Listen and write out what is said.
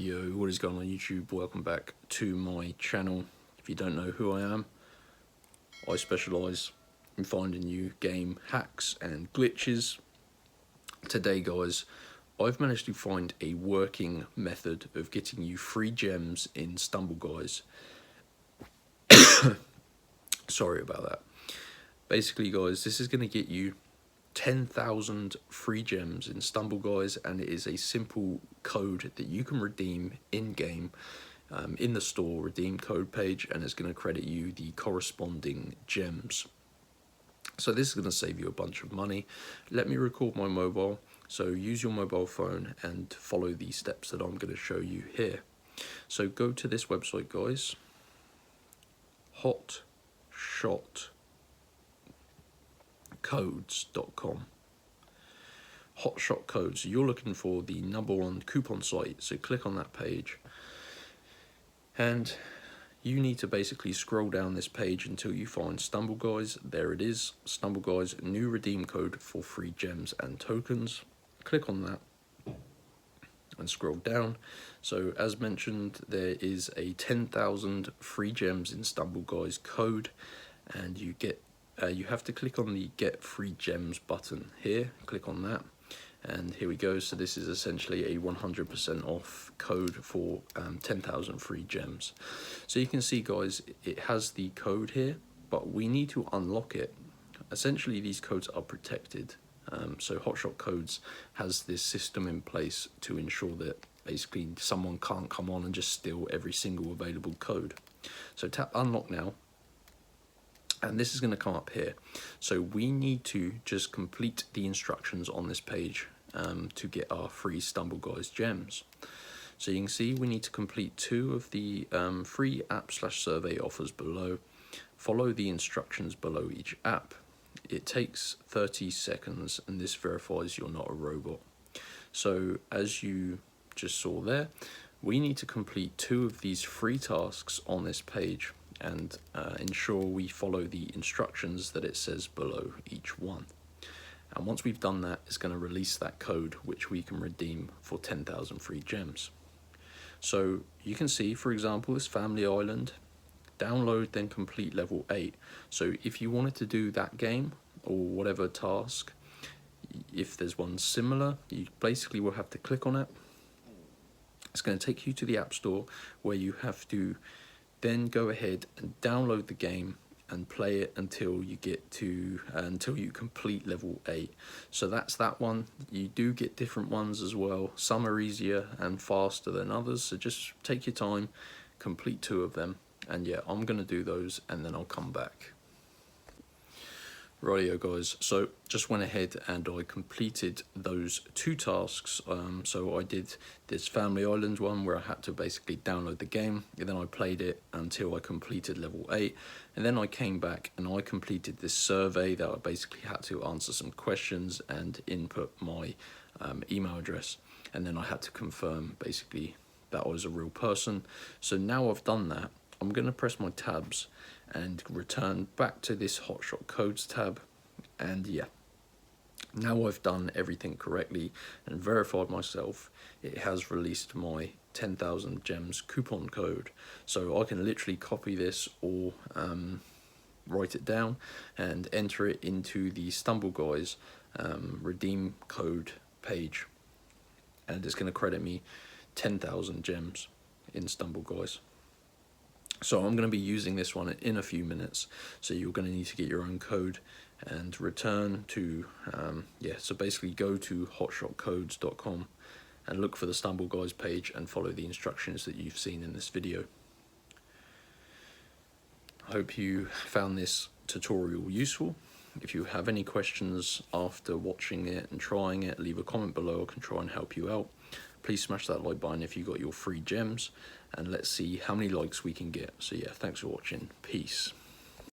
Yo, what is going on YouTube? Welcome back to my channel. If you don't know who I am, I specialise in finding you game hacks and glitches. Today guys, I've managed to find a working method of getting you free gems in Stumble Guys. Sorry about that. Basically guys, this is going to get you 10,000 free gems in Stumble Guys, and it is a simple code that you can redeem in-game in the store redeem code page, and it's going to credit you the corresponding gems. So this is going to save you a bunch of money. Let me record my mobile, so use your mobile phone and follow the steps that I'm going to show you here. So go to this website guys, hotshotcodes.com. Hotshot Codes, you're looking for the #1 coupon site, so click on that page and you need to basically scroll down this page until you find Stumble Guys. There it is, Stumble Guys, new redeem code for free gems and tokens. Click on that and scroll down. So as mentioned, there is a 10,000 free gems in Stumble Guys code, and you get you have to click on the get free gems button here. Click on that and here we go. So this is essentially a 100% off code for 10,000 free gems. So you can see guys, it has the code here, but we need to unlock it. Essentially these codes are protected. So Hotshot Codes has this system in place to ensure that basically someone can't come on and just steal every single available code. So tap unlock now, and this is going to come up here. So we need to just complete the instructions on this page to get our free Stumble Guys gems. So you can see we need to complete 2 of the free app/survey offers below. Follow the instructions below each app. It takes 30 seconds and this verifies you're not a robot. So as you just saw there, we need to complete 2 of these free tasks on this page and ensure we follow the instructions that it says below each one. And once we've done that, it's going to release that code which we can redeem for 10,000 free gems. So you can see, for example, this Family Island, download then complete level 8. So if you wanted to do that game or whatever task, if there's one similar, you basically will have to click on it. It's going to take you to the App Store where you have to then go ahead and download the game and play it until you get to until you complete level 8. So that's that one. You do get different ones as well. Some are easier and faster than others, so just take your time, complete 2 of them, and yeah, I'm gonna do those and then I'll come back. Rightio guys, so just went ahead and I completed those 2 tasks. So I did this Family Island one where I had to basically download the game, and then I played it until I completed level 8, and then I came back and I completed this survey that I basically had to answer some questions and input my email address, and then I had to confirm basically that I was a real person. So now I've done that, I'm going to press my tabs and return back to this Hotshot Codes tab, and yeah, now I've done everything correctly and verified myself. It has released my 10,000 gems coupon code, so I can literally copy this or write it down and enter it into the Stumble Guys redeem code page, and it's going to credit me 10,000 gems in Stumble Guys. So I'm going to be using this one in a few minutes, so you're going to need to get your own code and return to, so basically go to hotshotcodes.com and look for the Stumble Guys page and follow the instructions that you've seen in this video. I hope you found this tutorial useful. If you have any questions after watching it and trying it, leave a comment below. I can try and help you out. Please smash that like button if you got your free gems, and let's see how many likes we can get. So yeah, thanks for watching. Peace.